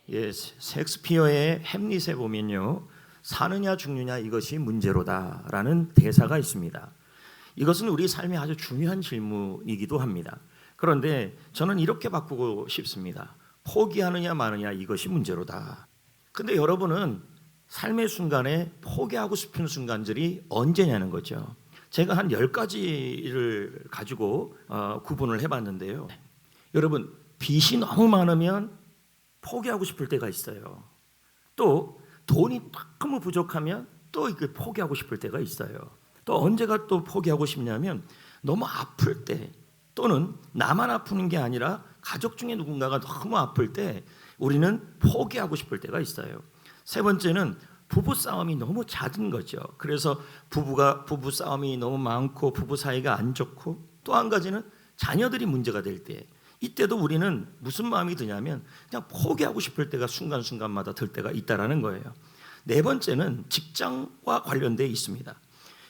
셰익스피어의 햄릿에 보면요, 사느냐 죽느냐 이것이 문제로다라는 대사가 있습니다. 이것은 우리 삶에 아주 중요한 질문이기도 합니다. 그런데 저는 이렇게 바꾸고 싶습니다. 포기하느냐 마느냐 이것이 문제로다. 근데 여러분은 삶의 순간에 포기하고 싶은 순간들이 언제냐는 거죠. 제가 한 10가지를 가지고 구분을 해봤는데요. 여러분, 빚이 너무 많으면 포기하고 싶을 때가 있어요. 또 돈이 너무 부족하면 또 이렇게 포기하고 싶을 때가 있어요. 또 언제가 또 포기하고 싶냐면 너무 아플 때, 또는 나만 아프는 게 아니라 가족 중에 누군가가 너무 아플 때 우리는 포기하고 싶을 때가 있어요. 세 번째는 부부 싸움이 너무 잦은 거죠. 그래서 부부 싸움이 너무 많고 부부 사이가 안 좋고, 또 한 가지는 자녀들이 문제가 될 때, 이때도 우리는 무슨 마음이 드냐면 그냥 포기하고 싶을 때가 순간순간마다 들 때가 있다라는 거예요. 네 번째는 직장과 관련되어 있습니다.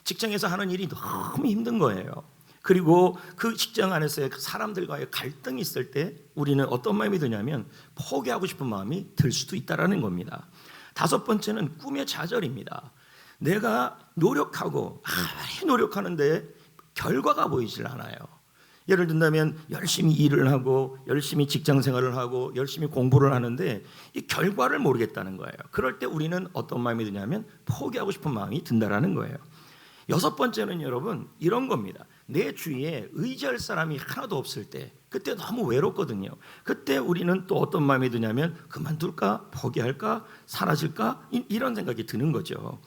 직장에서 하는 일이 너무 힘든 거예요. 그리고 그 직장 안에서의 사람들과의 갈등이 있을 때 우리는 어떤 마음이 드냐면 포기하고 싶은 마음이 들 수도 있다라는 겁니다. 다섯 번째는 꿈의 좌절입니다. 내가 노력하고 노력하는데 결과가 보이질 않아요. 예를 든다면 열심히 일을 하고 열심히 직장 생활을 하고 열심히 공부를 하는데 이 결과를 모르겠다는 거예요. 그럴 때 우리는 어떤 마음이 드냐면 포기하고 싶은 마음이 든다라는 거예요. 여섯 번째는 여러분 이런 겁니다. 내 주위에 의지할 사람이 하나도 없을 때, 그때 너무 외롭거든요. 그때 우리는 또 어떤 마음이 드냐면 그만둘까? 포기할까? 사라질까? 이런 생각이 드는 거죠.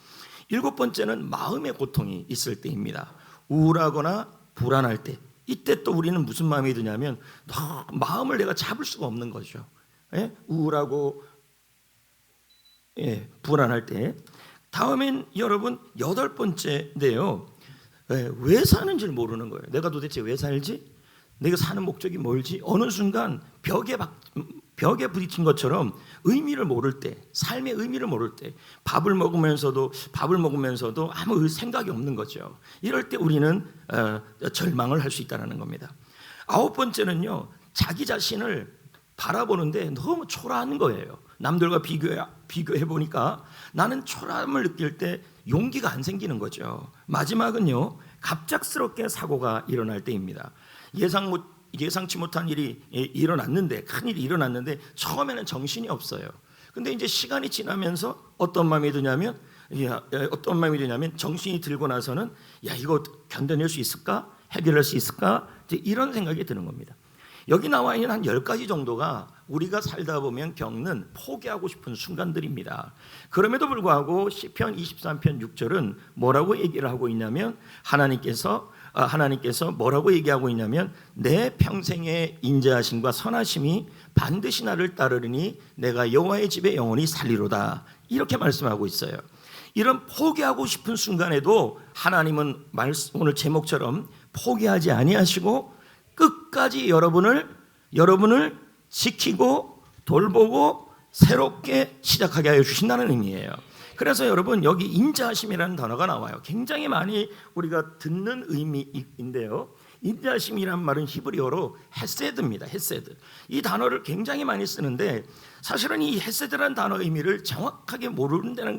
일곱 번째는 마음의 고통이 있을 때입니다. 우울하거나 불안할 때, 이때 또 우리는 무슨 마음이 드냐면 마음을 내가 잡을 수가 없는 거죠. 우울하고 불안할 때. 다음엔 여러분 여덟 번째인데요, 왜 사는지를 모르는 거예요. 내가 도대체 왜 살지? 내가 사는 목적이 뭘지? 어느 순간 벽에 부딪힌 것처럼 의미를 모를 때, 삶의 의미를 모를 때, 밥을 먹으면서도 아무 생각이 없는 거죠. 이럴 때 우리는 절망을 할 수 있다는 겁니다. 아홉 번째는요, 자기 자신을 바라보는데 너무 초라한 거예요. 남들과 비교해 보니까 나는 초라함을 느낄 때 용기가 안 생기는 거죠. 마지막은요, 갑작스럽게 사고가 일어날 때입니다. 예상치 못한 일이 일어났는데, 큰 일이 일어났는데 처음에는 정신이 없어요. 근데 이제 시간이 지나면서 어떤 마음이 드냐면 정신이 들고 나서는 이거 견뎌낼 수 있을까? 해결할 수 있을까? 이제 이런 생각이 드는 겁니다. 여기 나와 있는 한 10가지 정도가 우리가 살다 보면 겪는 포기하고 싶은 순간들입니다. 그럼에도 불구하고 시편 23편 6절은 뭐라고 얘기를 하고 있냐면 하나님께서 뭐라고 얘기하고 있냐면 내 평생의 인자하심과 선하심이 반드시 나를 따르리니 내가 여호와의 집에 영원히 살리로다, 이렇게 말씀하고 있어요. 이런 포기하고 싶은 순간에도 하나님은 오늘 제목처럼 포기하지 아니하시고 끝까지 여러분을 지키고 돌보고 새롭게 시작하게 하여 주신다는 의미예요. 그래서 여러분 여기 인자하심이라는 단어가 나와요. 굉장히 많이 우리가 듣는 의미인데요, 인자하심이란 말은 히브리어로 헤세드입니다. 헤세드. 이 단어를 굉장히 많이 쓰는데 사실은 이 헤세드라는 단어 의미를 정확하게 모른다는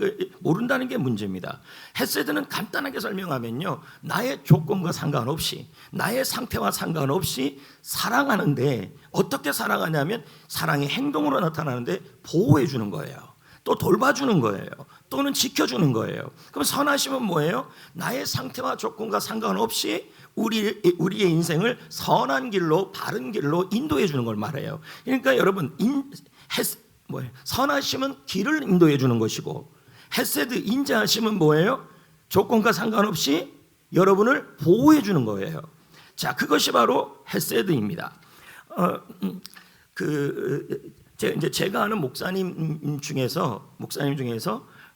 게 문제입니다. 헤세드는 간단하게 설명하면요, 나의 조건과 상관없이, 나의 상태와 상관없이 사랑하는데, 어떻게 사랑하냐면 사랑의 행동으로 나타나는데 보호해 주는 거예요. 또 돌봐주는 거예요. 또는 지켜주는 거예요. 그럼 선하심은 뭐예요? 나의 상태와 조건과 상관없이 우리의 인생을 선한 길로, 바른 길로 인도해 주는 걸 말해요. 그러니까 여러분, 선하심은 길을 인도해 주는 것이고, 헤세드, 인자하심은 뭐예요? 조건과 상관없이 여러분을 보호해 주는 거예요. 자, 그것이 바로 헤세드입니다. 제가 아는 목사님 중에서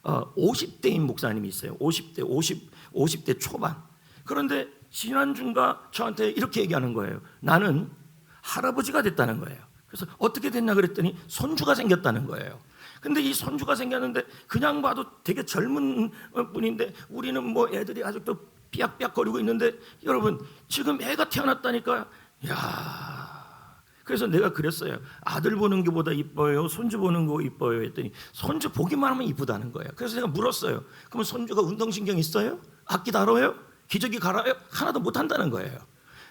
50대인 목사님이 있어요. 50대 초반. 그런데 지난주인가 저한테 이렇게 얘기하는 거예요. 나는 할아버지가 됐다는 거예요. 그래서 어떻게 됐나 그랬더니 손주가 생겼다는 거예요. 근데 이 손주가 생겼는데 그냥 봐도 되게 젊은 분인데 우리는 뭐 애들이 아직도 삐약삐약 거리고 있는데, 여러분 지금 애가 태어났다니까. 그래서 내가 그랬어요. 아들 보는 게보다 이뻐요, 손주 보는 거 이뻐요 했더니 손주 보기만 하면 이쁘다는 거예요. 그래서 내가 물었어요. 그러면 손주가 운동신경 있어요? 악기 다뤄요? 기저귀 갈아요? 하나도 못한다는 거예요.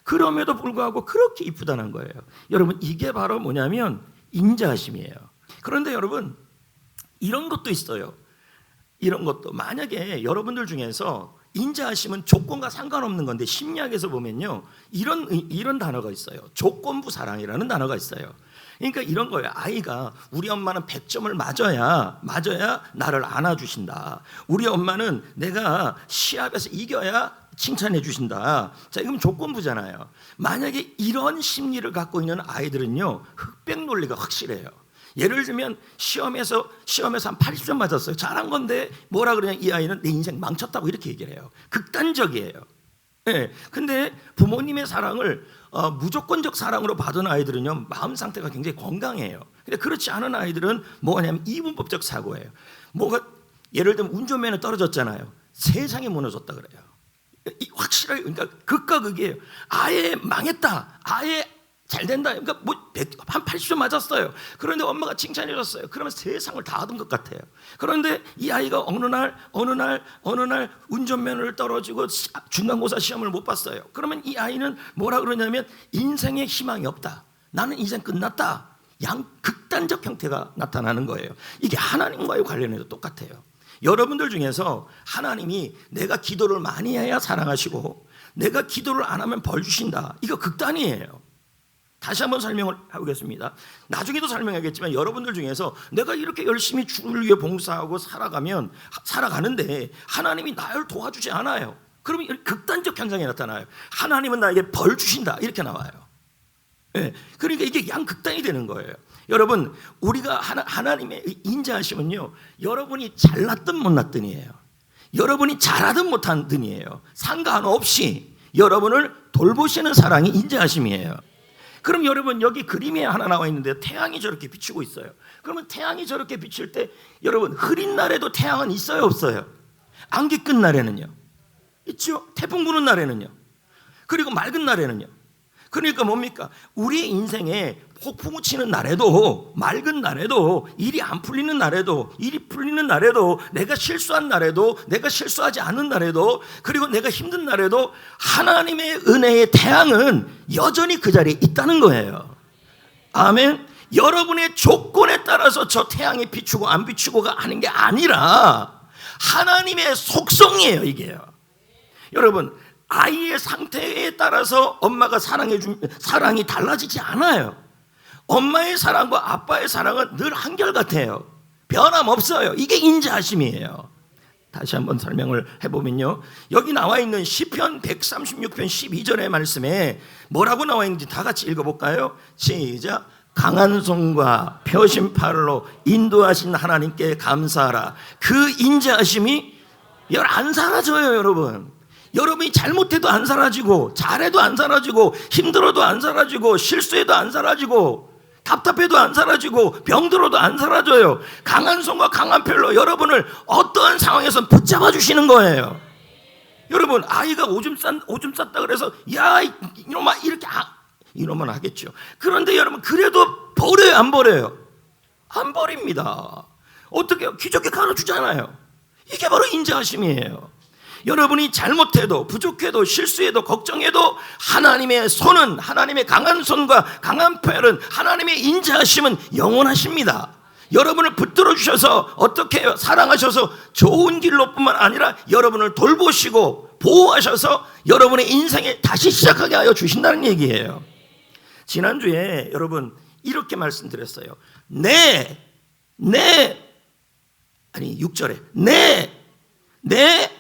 그럼에도 불구하고 그렇게 이쁘다는 거예요. 여러분, 이게 바로 뭐냐면 인자하심이에요. 그런데 여러분, 이런 것도 있어요. 이런 것도 만약에 여러분들 중에서 인자하심은 조건과 상관없는 건데, 심리학에서 보면요, 이런 단어가 있어요. 조건부 사랑이라는 단어가 있어요. 그러니까 이런 거예요. 아이가 우리 엄마는 100점을 맞아야 나를 안아주신다. 우리 엄마는 내가 시합에서 이겨야 칭찬해 주신다. 자, 이건 조건부잖아요. 만약에 이런 심리를 갖고 있는 아이들은요, 흑백 논리가 확실해요. 예를 들면 시험에서 한 80점 맞았어요. 잘한 건데 뭐라 그러냐, 이 아이는 내 인생 망쳤다고 이렇게 얘기를 해요. 극단적이에요. 네. 근데 부모님의 사랑을 무조건적 사랑으로 받은 아이들은요, 마음 상태가 굉장히 건강해요. 근데 그렇지 않은 아이들은 뭐냐면 이분법적 사고예요. 뭐가 예를 들면 운전면허 떨어졌잖아요. 세상이 무너졌다 그래요. 확실하게, 그러니까 극과 극이에요. 아예 망했다, 아예 잘 된다. 그러니까 한 80점 맞았어요. 그런데 엄마가 칭찬해 줬어요. 그러면 세상을 다 얻은 것 같아요. 그런데 이 아이가 어느 날 운전면허를 떨어지고 중간고사 시험을 못 봤어요. 그러면 이 아이는 뭐라 그러냐면 인생에 희망이 없다, 나는 인생 끝났다, 극단적 형태가 나타나는 거예요. 이게 하나님과의 관련해도 똑같아요. 여러분들 중에서 하나님이 내가 기도를 많이 해야 사랑하시고 내가 기도를 안 하면 벌 주신다, 이거 극단이에요. 다시 한번 설명을 해보겠습니다. 나중에도 설명하겠지만 여러분들 중에서 내가 이렇게 열심히 주를 위해 봉사하고 살아가는데 하나님이 나를 도와주지 않아요. 그러면 극단적 현상이 나타나요. 하나님은 나에게 벌 주신다, 이렇게 나와요. 네. 그러니까 이게 양극단이 되는 거예요. 여러분, 우리가 하나님의 인자하심은요, 여러분이 잘났든 못났든이에요. 여러분이 잘하든 못하든이에요. 상관없이 여러분을 돌보시는 사랑이 인자하심이에요. 그럼 여러분, 여기 그림에 하나 나와 있는데요, 태양이 저렇게 비추고 있어요. 그러면 태양이 저렇게 비칠 때 여러분, 흐린 날에도 태양은 있어요, 없어요? 안개 끈 날에는요 있죠. 태풍 부는 날에는요. 그리고 맑은 날에는요. 그러니까 뭡니까? 우리 인생에 폭풍우 치는 날에도, 맑은 날에도, 일이 안 풀리는 날에도, 일이 풀리는 날에도, 내가 실수한 날에도, 내가 실수하지 않은 날에도, 그리고 내가 힘든 날에도 하나님의 은혜의 태양은 여전히 그 자리에 있다는 거예요. 아멘. 여러분의 조건에 따라서 저 태양이 비추고 안 비추고가 하는 게 아니라 하나님의 속성이에요, 이게요. 여러분, 아이의 상태에 따라서 엄마가 사랑이 달라지지 않아요. 엄마의 사랑과 아빠의 사랑은 늘 한결같아요. 변함없어요. 이게 인자하심이에요. 다시 한번 설명을 해보면요, 여기 나와 있는 시편 136편 12절의 말씀에 뭐라고 나와 있는지 다 같이 읽어볼까요? 시작. 강한 손과 펴신 팔로 인도하신 하나님께 감사하라. 그 인자하심이 안 사라져요, 여러분. 여러분이 잘못해도 안 사라지고, 잘해도 안 사라지고, 힘들어도 안 사라지고, 실수해도 안 사라지고, 답답해도 안 사라지고, 병들어도 안 사라져요. 강한 손과 강한 팔로 여러분을 어떠한 상황에서 붙잡아 주시는 거예요. 여러분, 아이가 오줌 쌌다 그래서 야 이놈아, 이렇게 이러면 하겠죠. 그런데 여러분, 그래도 버려요, 안 버려요? 안 버립니다. 어떻게 해요? 기저귀 갈아주잖아요. 이게 바로 인자하심이에요. 여러분이 잘못해도, 부족해도, 실수해도, 걱정해도 하나님의 손은, 하나님의 강한 손과 강한 팔은, 하나님의 인자하심은 영원하십니다. 여러분을 붙들어 주셔서 어떻게 해요? 사랑하셔서 좋은 길로뿐만 아니라 여러분을 돌보시고 보호하셔서 여러분의 인생에 다시 시작하게 하여 주신다는 얘기예요. 지난주에 여러분 이렇게 말씀드렸어요. 6절에 내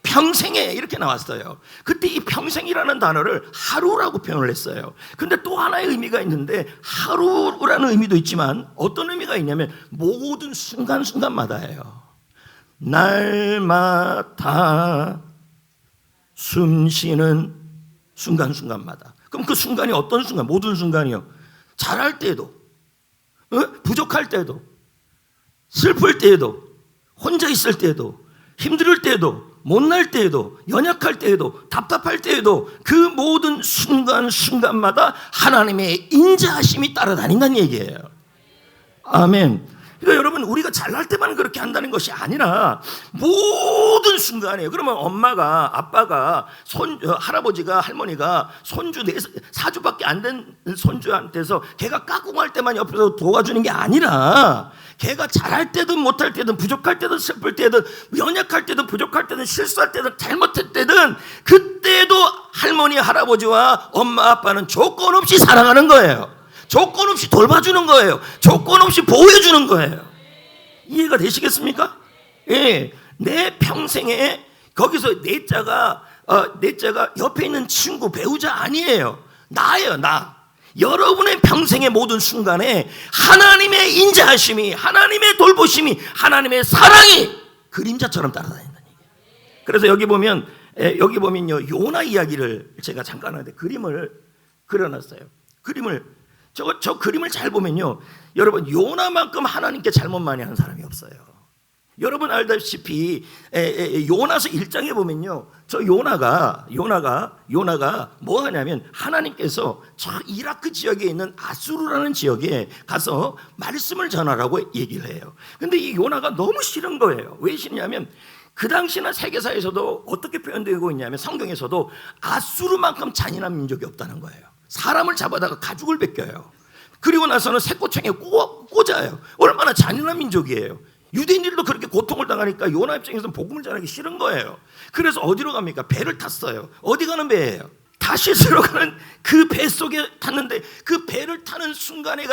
평생에 이렇게 나왔어요. 그때 이 평생이라는 단어를 하루라고 표현을 했어요. 근데 또 하나의 의미가 있는데, 하루라는 의미도 있지만 어떤 의미가 있냐면 모든 순간순간마다예요. 날마다 숨쉬는 순간순간마다. 그럼 그 순간이 어떤 순간? 모든 순간이요. 잘할 때에도, 부족할 때에도, 슬플 때에도, 혼자 있을 때에도, 힘들 때에도, 못날 때에도, 연약할 때에도, 답답할 때에도 그 모든 순간순간마다 하나님의 인자하심이 따라다닌다는 얘기예요. 아멘. 그러니까 여러분, 우리가 잘날 때만 그렇게 한다는 것이 아니라 모든 순간에, 그러면 엄마가, 아빠가, 할아버지가, 할머니가 손주 4주밖에 안 된 손주한테서 걔가 까꿍할 때만 옆에서 도와주는 게 아니라 걔가 잘할 때든 못할 때든 부족할 때든 슬플 때든 연약할 때든 부족할 때든 실수할 때든 잘못할 때든 그때도 할머니, 할아버지와 엄마, 아빠는 조건 없이 사랑하는 거예요. 조건 없이 돌봐주는 거예요. 조건 없이 보호해주는 거예요. 이해가 되시겠습니까? 예, 내 평생에 거기서 내 자가 옆에 있는 친구, 배우자 아니에요. 나예요, 나. 여러분의 평생의 모든 순간에 하나님의 인자하심이, 하나님의 돌보심이, 하나님의 사랑이 그림자처럼 따라다닌다는 얘기예요. 그래서 여기 보면요, 요나 이야기를 제가 잠깐 하는데 그림을 그려놨어요. 저 그림을 잘 보면요, 여러분, 요나만큼 하나님께 잘못 많이 한 사람이 없어요. 여러분 알다시피 요나서 1장에 보면요, 저 요나가 뭐 하냐면 하나님께서 저 이라크 지역에 있는 아수르라는 지역에 가서 말씀을 전하라고 얘기를 해요. 근데 이 요나가 너무 싫은 거예요. 왜 싫냐면 그 당시나 세계사에서도 어떻게 표현되고 있냐면 성경에서도 아수르만큼 잔인한 민족이 없다는 거예요. 사람을 잡아다가 가죽을 벗겨요. 그리고 나서는 새꼬챙이에 꽂아요. 얼마나 잔인한 민족이에요. 유대인들도 그렇게 고통을 당하니까 요나 입장에서는 복음을 전하기 싫은 거예요. 그래서 어디로 갑니까? 배를 탔어요. 어디 가는 배예요? 다시스로 가는 그 배 속에 탔는데 그 배를 타는 순간이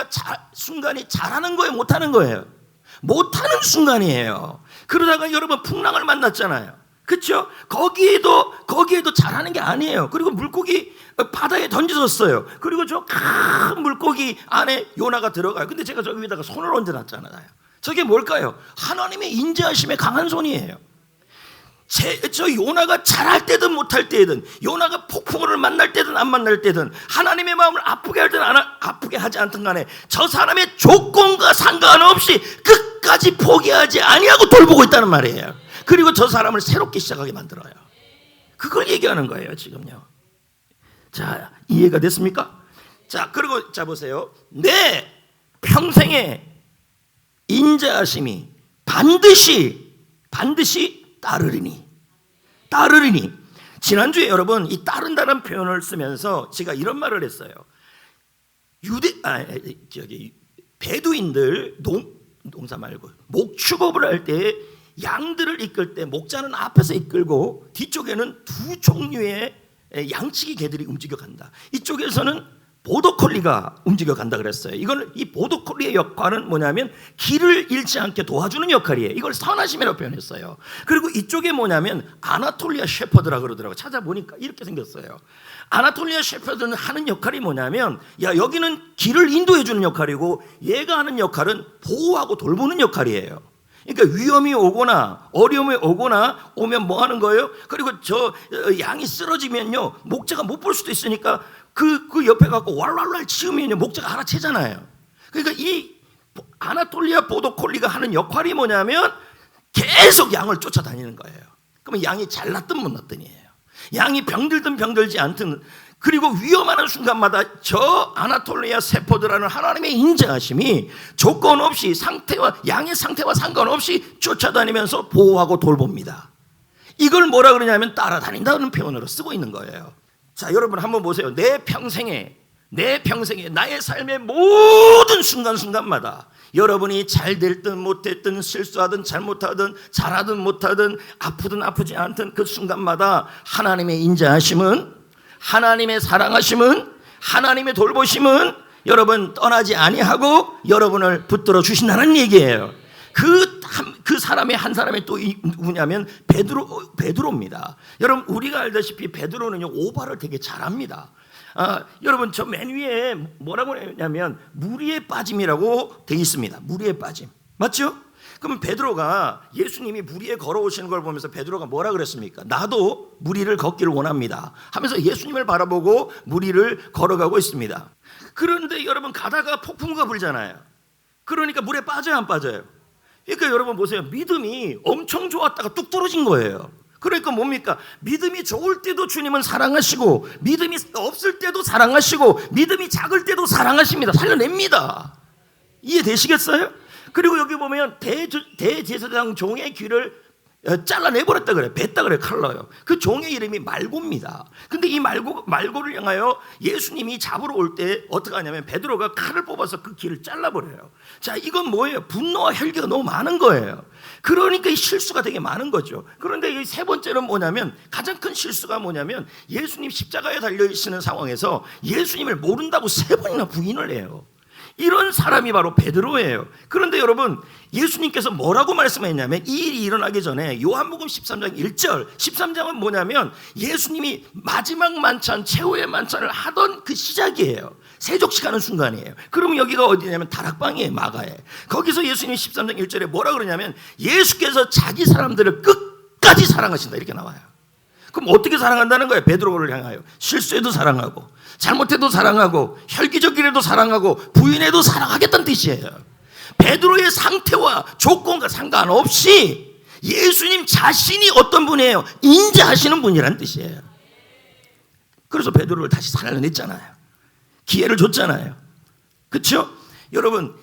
잘하는 거예요? 못하는 거예요? 못하는 순간이에요. 그러다가 여러분 풍랑을 만났잖아요. 그렇죠? 거기에도 잘하는 게 아니에요. 그리고 물고기 바다에 던져졌어요. 그리고 저 큰 물고기 안에 요나가 들어가요. 근데 제가 저기 위에다가 손을 얹어놨잖아요. 저게 뭘까요? 하나님의 인자하심의 강한 손이에요. 저 요나가 잘할 때든 못할 때든, 요나가 폭풍우를 만날 때든 안 만날 때든, 하나님의 마음을 아프게 할 때든 아프게 하지 않든 간에 저 사람의 조건과 상관없이 끝까지 포기하지 아니하고 돌보고 있다는 말이에요. 그리고 저 사람을 새롭게 시작하게 만들어요. 그걸 얘기하는 거예요 지금요. 자, 이해가 됐습니까? 자, 그리고 자 보세요. 내 평생에 인자하심이 반드시 따르리니. 지난주에 여러분 이 따른다는 표현을 쓰면서 제가 이런 말을 했어요. 베두인들 농사 말고 목축업을 할 때 양들을 이끌 때 목자는 앞에서 이끌고 뒤쪽에는 두 종류의 양치기 개들이 움직여 간다. 이쪽에서는 보더콜리가 움직여 간다 그랬어요. 이 보더콜리의 역할은 뭐냐면 길을 잃지 않게 도와주는 역할이에요. 이걸 선하심이라고 표현했어요. 그리고 이쪽에 뭐냐면 아나톨리아 셰퍼드라고 그러더라고요. 찾아보니까 이렇게 생겼어요. 아나톨리아 셰퍼드는 하는 역할이 뭐냐면, 여기는 길을 인도해 주는 역할이고 얘가 하는 역할은 보호하고 돌보는 역할이에요. 그러니까 위험이 오거나 어려움이 오면 뭐 하는 거예요? 그리고 저 양이 쓰러지면요, 목자가 못 볼 수도 있으니까 그 옆에 갖고 왈왈왈 치우면요, 목자가 알아채잖아요. 그러니까 이 아나톨리아 보더콜리가 하는 역할이 뭐냐면 계속 양을 쫓아다니는 거예요. 그러면 양이 잘났든 못났든이에요. 양이 병들든 병들지 않든, 그리고 위험한 순간마다 저 아나톨리아 세포드라는 하나님의 인자하심이 조건 없이 양의 상태와 상관없이 쫓아다니면서 보호하고 돌봅니다. 이걸 뭐라 그러냐면 따라다닌다는 표현으로 쓰고 있는 거예요. 자, 여러분 한번 보세요. 내 평생에 나의 삶의 모든 순간순간마다 여러분이 잘 됐든 못됐든 실수하든 잘못하든 잘하든 못하든 아프든 아프지 않든 그 순간마다 하나님의 인자하심은, 하나님의 사랑하심은, 하나님의 돌보심은 여러분 떠나지 아니하고 여러분을 붙들어 주신다는 얘기예요. 그 사람의 한 사람이 또 누구냐면 베드로입니다. 여러분 우리가 알다시피 베드로는요 오바를 되게 잘합니다. 여러분 저 맨 위에 뭐라고 했냐면 무리에 빠짐이라고 되어 있습니다. 무리에 빠짐 맞죠? 그러면 베드로가 예수님이 무리에 걸어오시는 걸 보면서 베드로가 뭐라 그랬습니까? 나도 무리를 걷기를 원합니다 하면서 예수님을 바라보고 무리를 걸어가고 있습니다. 그런데 여러분 가다가 폭풍우가 불잖아요. 그러니까 물에 빠져요 안 빠져요? 그러니까 여러분 보세요. 믿음이 엄청 좋았다가 뚝 떨어진 거예요. 그러니까 뭡니까? 믿음이 좋을 때도 주님은 사랑하시고, 믿음이 없을 때도 사랑하시고, 믿음이 작을 때도 사랑하십니다. 살려냅니다. 이해되시겠어요? 그리고 여기 보면 대제사장 종의 귀를 잘라내버렸다 그래요. 뱉다 그래요. 칼로요. 그 종의 이름이 말고입니다. 근데 이 말고를 향하여 예수님이 잡으러 올 때 어떻게 하냐면 베드로가 칼을 뽑아서 그 귀를 잘라버려요. 자, 이건 뭐예요? 분노와 혈기가 너무 많은 거예요. 그러니까 이 실수가 되게 많은 거죠. 그런데 이 세 번째는 뭐냐면, 가장 큰 실수가 뭐냐면, 예수님 십자가에 달려있는 상황에서 예수님을 모른다고 3번이나 부인을 해요. 이런 사람이 바로 베드로예요. 그런데 여러분, 예수님께서 뭐라고 말씀했냐면, 이 일이 일어나기 전에 요한복음 13장 1절, 13장은 뭐냐면 예수님이 마지막 만찬, 최후의 만찬을 하던 그 시작이에요. 세족식하는 순간이에요. 그러면 여기가 어디냐면 다락방이에요. 마가에. 거기서 예수님이 13장 1절에 뭐라 그러냐면, 예수께서 자기 사람들을 끝까지 사랑하신다, 이렇게 나와요. 그럼 어떻게 사랑한다는 거예요? 베드로를 향하여 실수해도 사랑하고, 잘못해도 사랑하고, 혈기적이라도 사랑하고, 부인해도 사랑하겠다는 뜻이에요. 베드로의 상태와 조건과 상관없이 예수님 자신이 어떤 분이에요? 인자하시는 분이라는 뜻이에요. 그래서 베드로를 다시 살려냈잖아요. 기회를 줬잖아요. 그렇죠? 여러분,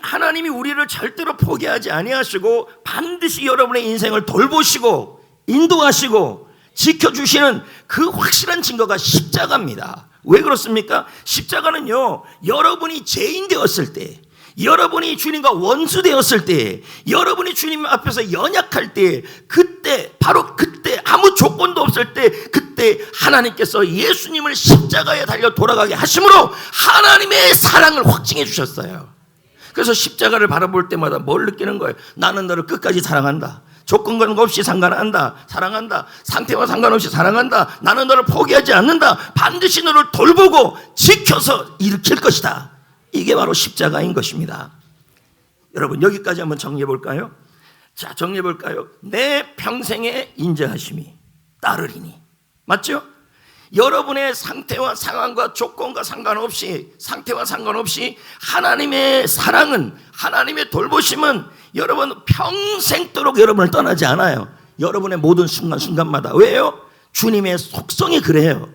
하나님이 우리를 절대로 포기하지 아니하시고 반드시 여러분의 인생을 돌보시고 인도하시고 지켜주시는 그 확실한 증거가 십자가입니다. 왜 그렇습니까? 십자가는요, 여러분이 죄인 되었을 때, 여러분이 주님과 원수 되었을 때, 여러분이 주님 앞에서 연약할 때, 그때, 바로 그때, 아무 조건도 없을 때, 그때 하나님께서 예수님을 십자가에 달려 돌아가게 하심으로 하나님의 사랑을 확증해 주셨어요. 그래서 십자가를 바라볼 때마다 뭘 느끼는 거예요? 나는 너를 끝까지 사랑한다. 조건과 없이 사랑한다. 상태와 상관없이 사랑한다. 나는 너를 포기하지 않는다. 반드시 너를 돌보고 지켜서 일으킬 것이다. 이게 바로 십자가인 것입니다. 여러분, 여기까지 한번 정리해 볼까요? 자, 정리해 볼까요? 내 평생의 인자하심이 따르리니. 맞죠? 여러분의 상태와 상황과 조건과 상관없이, 하나님의 사랑은, 하나님의 돌보심은 여러분 평생도록 여러분을 떠나지 않아요. 여러분의 모든 순간순간마다. 왜요? 주님의 속성이 그래요.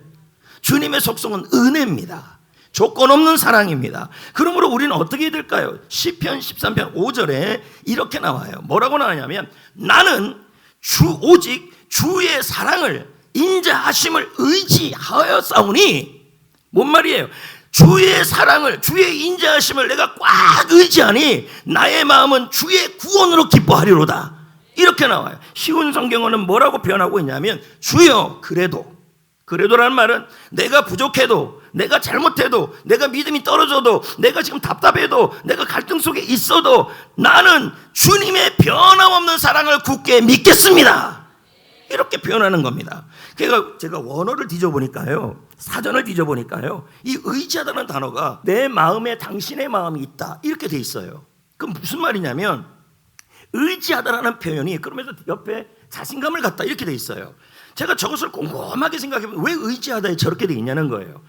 주님의 속성은 은혜입니다. 조건 없는 사랑입니다. 그러므로 우리는 어떻게 해야 될까요? 시편 13편 5절에 이렇게 나와요. 뭐라고 나오냐면, 나는 오직 주의 사랑을, 인자하심을 의지하여 싸우니. 뭔 말이에요? 주의 사랑을, 주의 인자하심을 내가 꽉 의지하니 나의 마음은 주의 구원으로 기뻐하리로다. 이렇게 나와요. 쉬운 성경어는 뭐라고 표현하고 있냐면, 주여 그래도라는 말은 내가 부족해도, 내가 잘못해도, 내가 믿음이 떨어져도, 내가 지금 답답해도, 내가 갈등 속에 있어도 나는 주님의 변함없는 사랑을 굳게 믿겠습니다. 이렇게 표현하는 겁니다. 그러니까 제가 원어를 뒤져보니까요, 사전을 뒤져보니까요, 이 의지하다는 단어가 내 마음에 당신의 마음이 있다, 이렇게 돼 있어요. 그럼 무슨 말이냐면, 의지하다라는 표현이 그러면서 옆에 자신감을 갖다, 이렇게 돼 있어요. 제가 저것을 곰곰하게 생각해보면 왜 의지하다에 저렇게 돼 있냐는 거예요.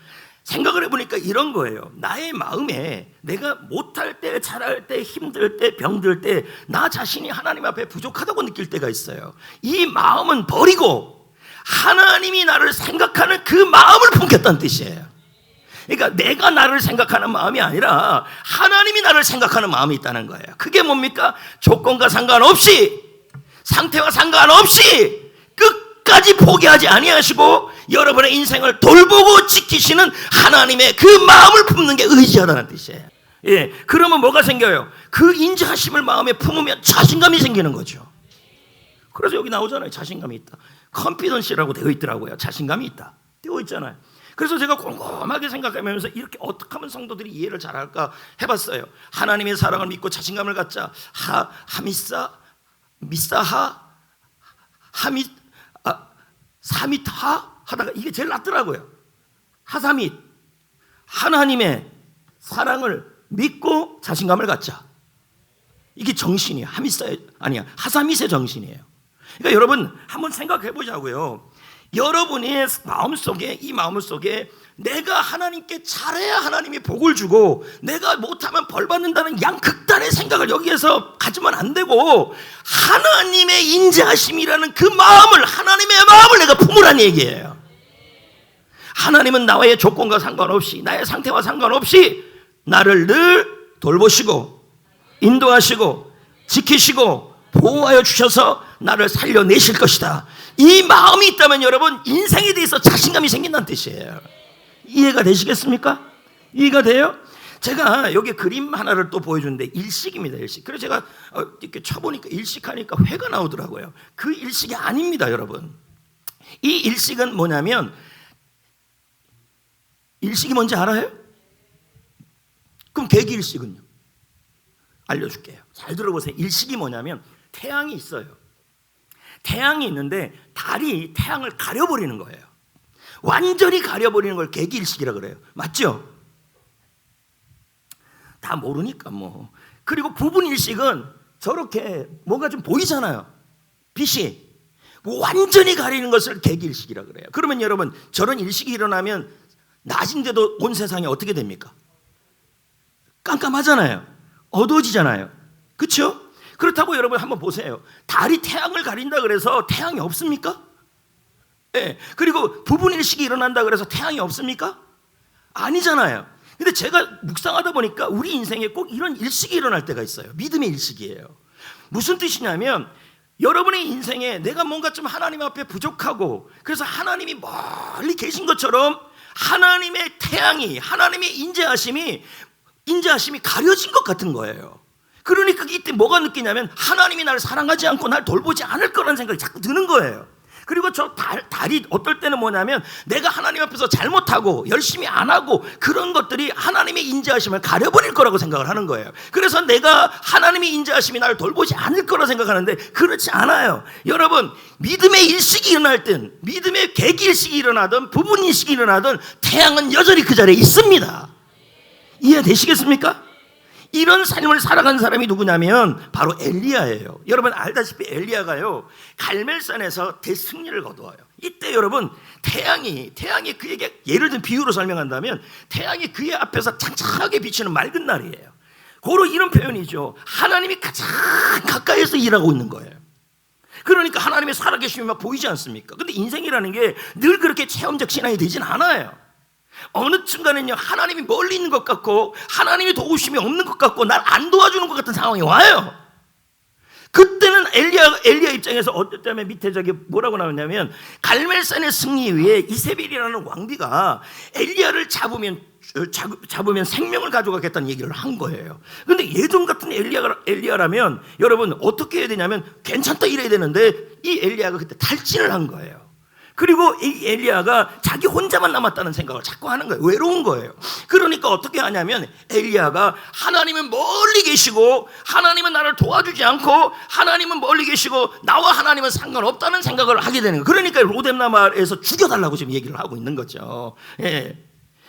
생각을 해보니까 이런 거예요. 나의 마음에 내가 못할 때, 잘할 때, 힘들 때, 병들 때 나 자신이 하나님 앞에 부족하다고 느낄 때가 있어요. 이 마음은 버리고 하나님이 나를 생각하는 그 마음을 품겠다는 뜻이에요. 그러니까 내가 나를 생각하는 마음이 아니라 하나님이 나를 생각하는 마음이 있다는 거예요. 그게 뭡니까? 조건과 상관없이, 상태와 상관없이 끝까지 포기하지 아니하시고 여러분의 인생을 돌보고 지키시는 하나님의 그 마음을 품는 게 의지하다는 뜻이에요. 예, 그러면 뭐가 생겨요? 그 인자하심을 마음에 품으면 자신감이 생기는 거죠. 그래서 여기 나오잖아요. 자신감이 있다. 컨피던시라고 되어 있더라고요. 자신감이 있다. 되어 있잖아요. 그래서 제가 곰곰하게 생각하면서 이렇게 어떻게 하면 성도들이 이해를 잘할까 해봤어요. 하나님의 사랑을 믿고 자신감을 갖자. 사밋하 하다가 이게 제일 낫더라고요. 하사밋, 하나님의 사랑을 믿고 자신감을 갖자. 이게 정신이에요. 하사밋의 정신이에요. 그러니까 여러분 한번 생각해 보자고요. 여러분의 마음속에, 이 마음속에 내가 하나님께 잘해야 하나님이 복을 주고 내가 못하면 벌 받는다는 양극단의 생각을 여기에서 가지 있으면 안 되고 하나님의 인자하심이라는 그 마음을, 하나님의 마음을 내가 품으라는 얘기예요. 하나님은 나와의 조건과 상관없이, 나의 상태와 상관없이 나를 늘 돌보시고 인도하시고 지키시고 보호하여 주셔서 나를 살려내실 것이다. 이 마음이 있다면 여러분, 인생에 대해서 자신감이 생긴다는 뜻이에요. 이해가 되시겠습니까? 이해가 돼요? 제가 여기 그림 하나를 또 보여주는데 일식입니다. 일식. 그래서 제가 이렇게 쳐보니까 일식하니까 회가 나오더라고요. 그 일식이 아닙니다, 여러분. 이 일식은 뭐냐면, 일식이 뭔지 알아요? 그럼 계기일식은요? 알려줄게요. 잘 들어보세요. 일식이 뭐냐면 태양이 있어요. 태양이 있는데 달이 태양을 가려버리는 거예요. 완전히 가려버리는 걸 계기일식이라 그래요. 맞죠? 다 모르니까 뭐. 그리고 부분일식은 저렇게 뭔가 좀 보이잖아요. 빛이 완전히 가리는 것을 계기일식이라 그래요. 그러면 여러분, 저런 일식이 일어나면 낮인데도 온 세상이 어떻게 됩니까? 깜깜하잖아요. 어두워지잖아요. 그렇죠? 그렇다고 여러분 한번 보세요. 달이 태양을 가린다 그래서 태양이 없습니까? 네. 그리고 부분일식이 일어난다 그래서 태양이 없습니까? 아니잖아요. 근데 제가 묵상하다 보니까 우리 인생에 꼭 이런 일식이 일어날 때가 있어요. 믿음의 일식이에요. 무슨 뜻이냐면, 여러분의 인생에 내가 뭔가 좀 하나님 앞에 부족하고, 그래서 하나님이 멀리 계신 것처럼 하나님의 태양이, 하나님의 인자하심이 가려진 것 같은 거예요. 그러니까 이때 뭐가 느끼냐면, 하나님이 나를 사랑하지 않고 날 돌보지 않을 거라는 생각이 자꾸 드는 거예요. 그리고 저 달이 어떨 때는 뭐냐면, 내가 하나님 앞에서 잘못하고 열심히 안 하고 그런 것들이 하나님의 인자하심을 가려버릴 거라고 생각을 하는 거예요. 그래서 내가 하나님의 인자하심이 나를 돌보지 않을 거라 생각하는데, 그렇지 않아요. 여러분, 믿음의 일식이 일어날 땐, 믿음의 계기일식이 일어나든 부분일식이 일어나든 태양은 여전히 그 자리에 있습니다. 이해되시겠습니까? 이런 삶을 살아간 사람이 누구냐면 바로 엘리야예요. 여러분 알다시피 엘리야가요, 갈멜산에서 대승리를 거두어요. 이때 여러분, 태양이 그에게, 예를 든 비유로 설명한다면 태양이 그의 앞에서 창창하게 비치는 맑은 날이에요. 고로 이런 표현이죠. 하나님이 가장 가까이에서 일하고 있는 거예요. 그러니까 하나님의 살아계심이 막 보이지 않습니까? 근데 인생이라는 게 늘 그렇게 체험적 신앙이 되진 않아요. 어느 순간은요, 하나님이 멀리 있는 것 같고 하나님이 도우심이 없는 것 같고 날 안 도와주는 것 같은 상황이 와요. 그때는 엘리야 입장에서 어떨 때면 밑에 저기 뭐라고 나오냐면, 갈멜산의 승리 위에 이세벨이라는 왕비가 엘리야를 잡으면 생명을 가져가겠다는 얘기를 한 거예요. 근데 예전 같은 엘리야라면 여러분 어떻게 해야 되냐면, 괜찮다 이래야 되는데 이 엘리야가 그때 탈진을 한 거예요. 그리고 이 엘리야가 자기 혼자만 남았다는 생각을 자꾸 하는 거예요. 외로운 거예요. 그러니까 어떻게 하냐면, 엘리야가 하나님은 멀리 계시고 하나님은 나를 도와주지 않고 하나님은 멀리 계시고 나와 하나님은 상관없다는 생각을 하게 되는 거예요. 그러니까 로뎀나무에서 죽여달라고 지금 얘기를 하고 있는 거죠. 예.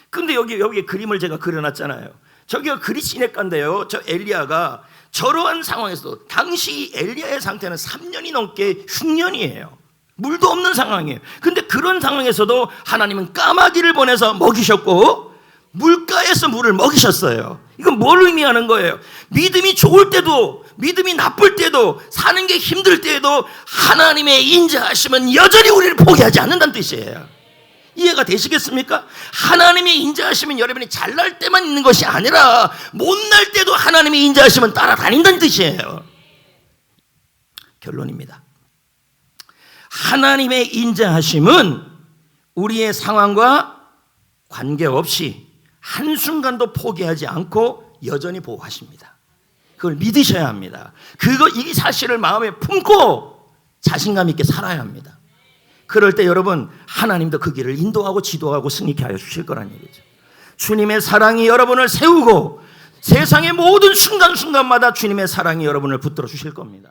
근데 여기 그림을 제가 그려놨잖아요. 저기가 그리시네가인데요, 저 엘리야가 저러한 상황에서도, 당시 엘리야의 상태는 3년이 넘게 흉년이에요. 물도 없는 상황이에요. 근데 그런 상황에서도 하나님은 까마귀를 보내서 먹이셨고 물가에서 물을 먹이셨어요. 이건 뭘 의미하는 거예요? 믿음이 좋을 때도, 믿음이 나쁠 때도, 사는 게 힘들 때에도 하나님의 인자하심은 여전히 우리를 포기하지 않는다는 뜻이에요. 이해가 되시겠습니까? 하나님의 인자하심은 여러분이 잘날 때만 있는 것이 아니라 못날 때도 하나님의 인자하심은 따라다닌다는 뜻이에요. 결론입니다. 하나님의 인자하심은 우리의 상황과 관계없이 한순간도 포기하지 않고 여전히 보호하십니다. 그걸 믿으셔야 합니다. 이 사실을 마음에 품고 자신감 있게 살아야 합니다. 그럴 때 여러분, 하나님도 그 길을 인도하고 지도하고 승리케 하여 주실 거란 얘기죠. 주님의 사랑이 여러분을 세우고 세상의 모든 순간순간마다 주님의 사랑이 여러분을 붙들어 주실 겁니다.